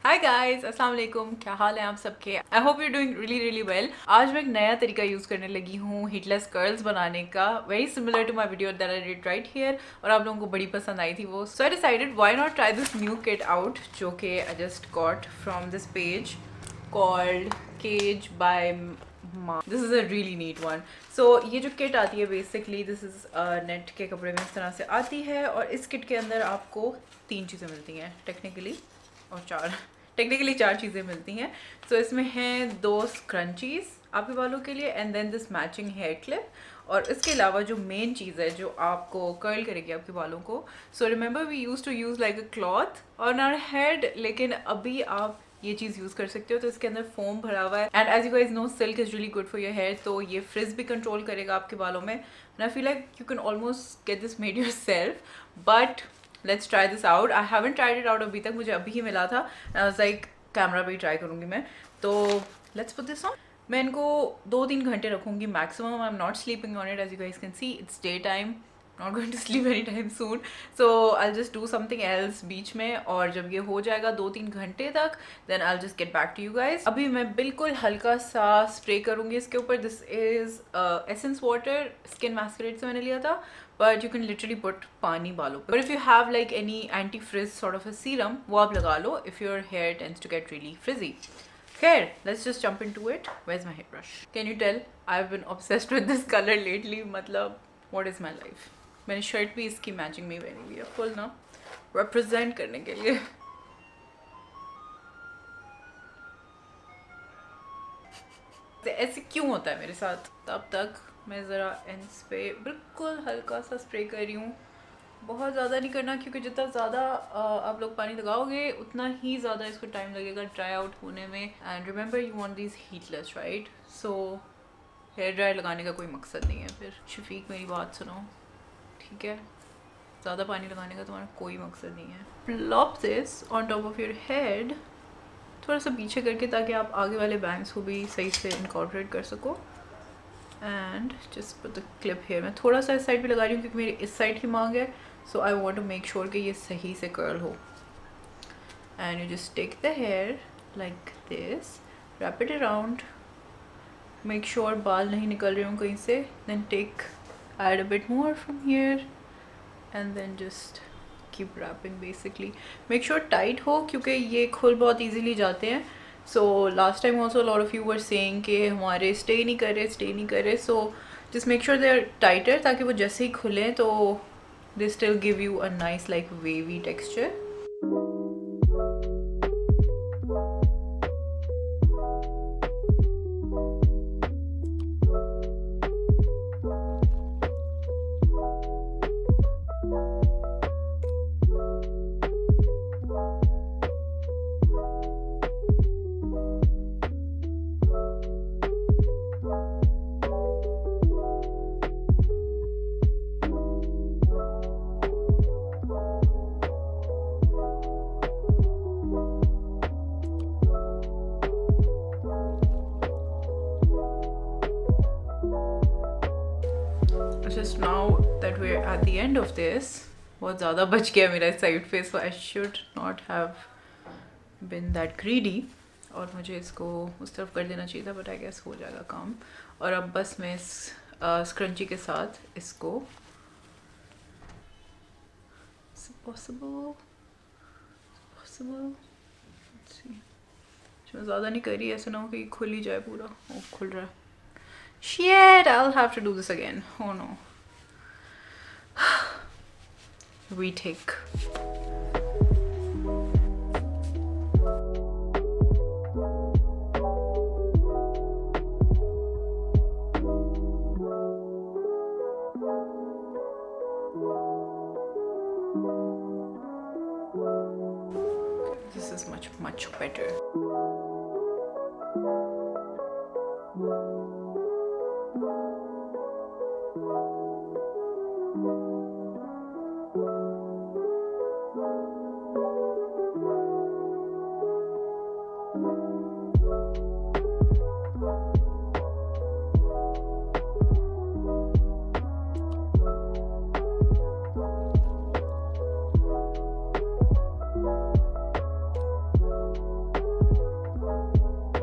Hi guys, अस्सलाम वालेकुम। क्या हाल है आप सबके? I hope you doing really well. आज मैं एक नया तरीका यूज करने लगी हूँ हिटलेस कर्ल्स बनाने का, very similar to my video that I did right here, और आप लोगों को बड़ी पसंद आई थी वो। So I decided why not try this new kit out, जो कि I just got from this page called cage by this is a really neat one. So ये जो किट आती है बेसिकली दिस इज़ नेट के कपड़े में इस तरह से आती है, और इस किट के अंदर आपको 3 चीज़ें मिलती हैं टेक्निकली, और चार चीज़ें मिलती हैं। सो इसमें हैं 2 स्क्रंचीज़ आपके बालों के लिए, and then this matching hair clip, और इसके अलावा जो मेन चीज़ है जो आपको कर्ल करेगी आपके बालों को। So remember we used to use like a cloth on our head, लेकिन अभी आप ये चीज़ यूज़ कर सकते हो। तो इसके अंदर फोम भरा हुआ है, and as you guys know silk is really good for your hair, तो ये फ्रिज भी कंट्रोल करेगा आपके बालों में। And I feel like you can almost get this made yourself, but let's try this out. I haven't tried it out अभी तक, मुझे अभी ही मिला था। आई वाज लाइक कैमरा पे ही ट्राई करूँगी मैं, तो लेट्स पुट दिस ऑन। मैं इनको 2-3 घंटे रखूँगी maximum. I am not sleeping on it, as you guys can see it's day time, not going to sleep any time soon. So I just do something else बीच में, और जब ये हो जाएगा 2-3 घंटे तक, then I just get back to you guys. अभी मैं बिल्कुल हल्का सा स्प्रे करूँगी इसके ऊपर। This is essence water, skin मैस्कुरेट से मैंने लिया था, but you can literally put पानी बालों पर। But if you have like any anti frizz sort of a serum, वो आप लगा लो if your hair tends to get really frizzy. Here, let's just jump into it. Where's my hairbrush? Can you tell? I've been obsessed with this color lately. मतलब, what is my life? मैंने shirt भी इसकी matching में पहनी हुई है, full ना represent करने के लिए। ऐसे क्यों होता है मेरे साथ? तब तक मैं ज़रा एंड्स पे बिल्कुल हल्का सा स्प्रे कर रही हूँ। बहुत ज़्यादा नहीं करना, क्योंकि जितना ज़्यादा आप लोग पानी लगाओगे उतना ही ज़्यादा इसको टाइम लगेगा ड्राई आउट होने में। And remember you want this heatless, right? So hair dryer लगाने का कोई मकसद नहीं है फिर। शफीक, मेरी बात सुनो, ठीक है? ज़्यादा पानी लगाने का तुम्हारा कोई मकसद नहीं है। Plop this on top of your head, थोड़ा सा पीछे करके, ताकि आप आगे वाले बैंग्स को भी सही से इनकॉर्पोरेट कर सको। And just put the clip hair. मैं थोड़ा सा इस साइड पे लगा रही हूँ क्योंकि मेरी इस साइड की मांग है, so I want to make sure कि ये सही से कर्ल हो। And you just take the hair like this, wrap it around, make sure बाल नहीं निकल रहे हों कहीं से। Then take add a bit more from here, and then just keep wrapping. Basically make sure tight हो, क्योंकि ये खुल बहुत ईजीली जाते हैं। So last time also lot of you were saying कि हमारे स्टे नहीं कर रहे। So just make sure they are tighter, ताकि वो जैसे ही खुलें तो they still give you a nice like wavy texture. Just now that we're at the end of this, बहुत ज़्यादा बच गया मेरा side face, so I should not have been that greedy, और मुझे इसको उस तरफ कर देना चाहिए था, बट आई गेस हो जाएगा काम। और अब बस मैं इस स्क्रंची के साथ इसको पॉसिबल ज़्यादा नहीं कर रही, ऐसा ना हो कि खुल ही जाए पूरा। ओ, खुल रहा है। Shit, I'll have to do this again. Oh no. Retake. This is much better.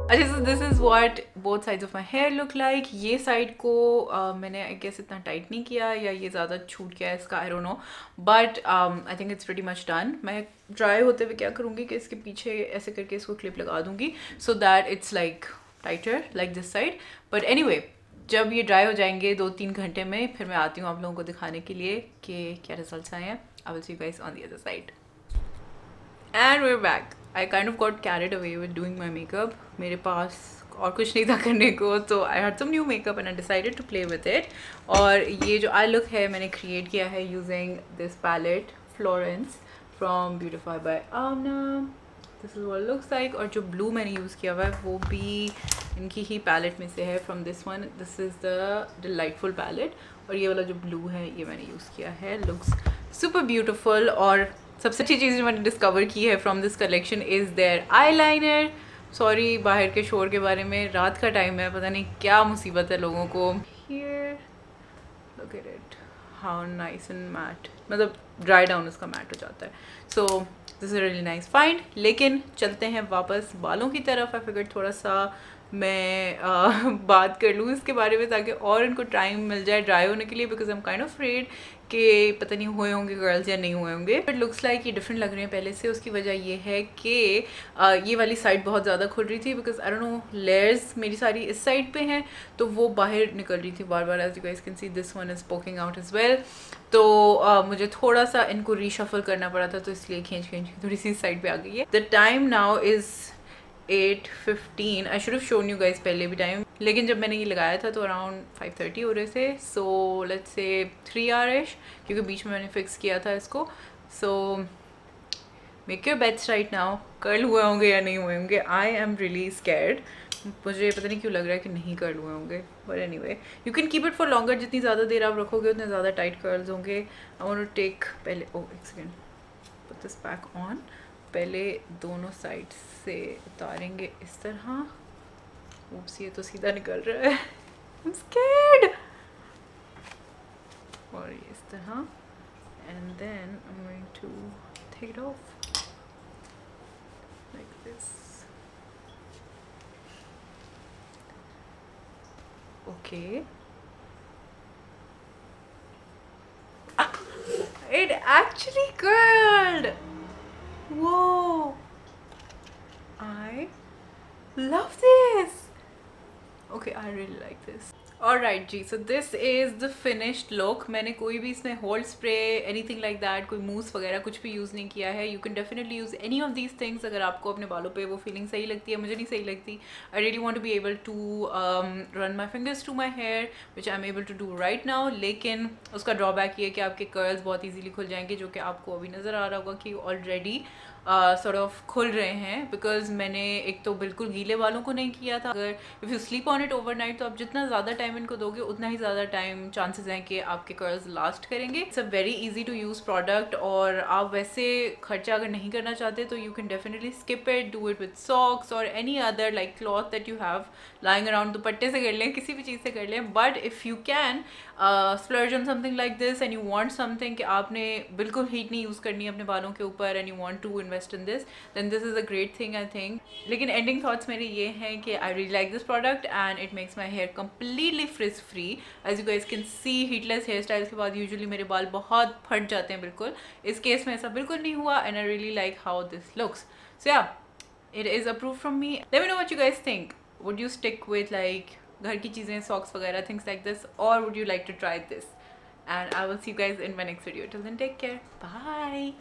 अच्छा, so this is what both sides of my hair look like. ये साइड को मैंने आई गेस इतना टाइट नहीं किया या ये ज़्यादा छूट गया है इसका, I don't know, but I think it's pretty much done. मैं ड्राई होते हुए क्या करूँगी कि इसके पीछे ऐसे करके इसको क्लिप लगा दूँगी so that it's like tighter like this side. But anyway, जब ये ड्राई हो जाएंगे 2-3 घंटे में, फिर मैं आती हूँ आप लोगों को दिखाने के लिए कि क्या रिजल्ट्स आए हैं। I will see you guys on the other side. And we are back. I kind of got carried away with doing my makeup. मेरे पास और कुछ नहीं था करने को, तो I had some new makeup and I decided to play with it. और ये जो आई लुक है मैंने क्रिएट किया है using this palette Florence from Beautify by Aamna. This is what it looks like. और जो ब्लू मैंने यूज़ किया हुआ है वो भी इनकी ही पैलेट में से है, from this one. This is the delightful palette. और ये वाला जो ब्लू है ये मैंने यूज़ किया है। Looks super beautiful. और सबसे अच्छी चीज़ जो मैंने डिस्कवर की है from this collection is their eyeliner. Sorry बाहर के शोर के बारे में, रात का टाइम है, पता नहीं क्या मुसीबत है लोगों को। Here look at it, how nice and matte, मतलब ड्राई डाउन उसका मैट हो जाता है। So this is really nice find. लेकिन चलते हैं वापस बालों की तरफ। आई फिगर थोड़ा सा मैं बात कर लूँ इसके बारे में ताकि और इनको टाइम मिल जाए ड्राई होने के लिए, because I am kind of afraid कि पता नहीं हुए होंगे गर्ल्स या नहीं हुए होंगे। बट लुक्स लाइक ये डिफरेंट लग रहे हैं पहले से। उसकी वजह ये है कि ये वाली साइड बहुत ज़्यादा खुल रही थी, because I don't know layers मेरी सारी इस साइड पे हैं तो वो बाहर निकल रही थी बार बार। As you guys can see this one is poking out as well. तो मुझे थोड़ा सा इनको रीशफल करना पड़ा था, तो इसलिए खींच खींच थोड़ी सी साइड पे आ गई है। The time now is 8:15। I should have shown you guys पहले भी टाइम, लेकिन जब मैंने ये लगाया था तो अराउंड 5:30 हो रहे थे। सो लेट्स से 3 hours, क्योंकि बीच में मैंने फिक्स किया था इसको। So make your bets right now. Curl हुए होंगे या नहीं हुए होंगे, आई एम रियली स्कैर्ड। मुझे पता नहीं क्यों लग रहा है कि नहीं कर्ल हुए होंगे, but anyway you can keep it for longer. जितनी ज़्यादा देर आप रखोगे उतने ज़्यादा टाइट कर्ल्स होंगे। आई वांट टू टेक पहले, ओह एक second, put this back on. पहले दोनों साइड से उतारेंगे इस तरह। उप्स, ये तो सीधा निकल रहा है, I'm scared। और ये इस तरह, and then I'm going to take it off like this। Okay, it actually curled। Whoa, I love this। Okay, I really like this। Alright ji, so this is the finished look। मैंने कोई भी इसमें hold spray anything like that, कोई मूस वगैरह कुछ भी use नहीं किया है। You can definitely use any of these things अगर आपको अपने बालों पे वो फीलिंग सही लगती है। मुझे नहीं सही लगती। I really want to be able to run my fingers to my hair which I am able to do right now. लेकिन उसका ड्रॉबैक ये है कि आपके कर्ल्स बहुत ईजीली खुल जाएंगे, जो कि आपको अभी नज़र आ रहा होगा कि ऑलरेडी सॉर्ट ऑफ खुल रहे हैं, बिकॉज मैंने एक तो बिल्कुल गीले बालों को नहीं किया था। अगर if you sleep on it overnight तो आप जितना ज़्यादा टाइम इनको दोगे उतना ही ज़्यादा टाइम चांसेस हैं कि आपके कर्ल्स लास्ट करेंगे। It's a very easy to use product. और आप वैसे खर्चा अगर नहीं करना चाहते तो you can definitely skip it, do it with socks और any other like cloth that you have lying around. दुपट्टे से कर लें, किसी भी चीज़ से कर लें। But if you can splurge on something like this and you want something कि आपने बिल्कुल हीट नहीं यूज़ करनी है अपने बालों के ऊपर and you want to invest in this, then this is a great thing I think। लेकिन ending thoughts मेरे ये हैं कि I really like this product and it makes my hair completely frizz free। as you guys can see heatless hairstyles के बाद usually मेरे बाल बहुत फट जाते हैं बिल्कुल। इस केस में ऐसा बिल्कुल नहीं हुआ and I really like how this looks। so yeah, it is approved from me। let me know what you guys think। would you stick with like घर की चीज़ें, socks वगैरह, things like this, or would you like to try this? and I will see you guys in my next video। till then, take care, bye।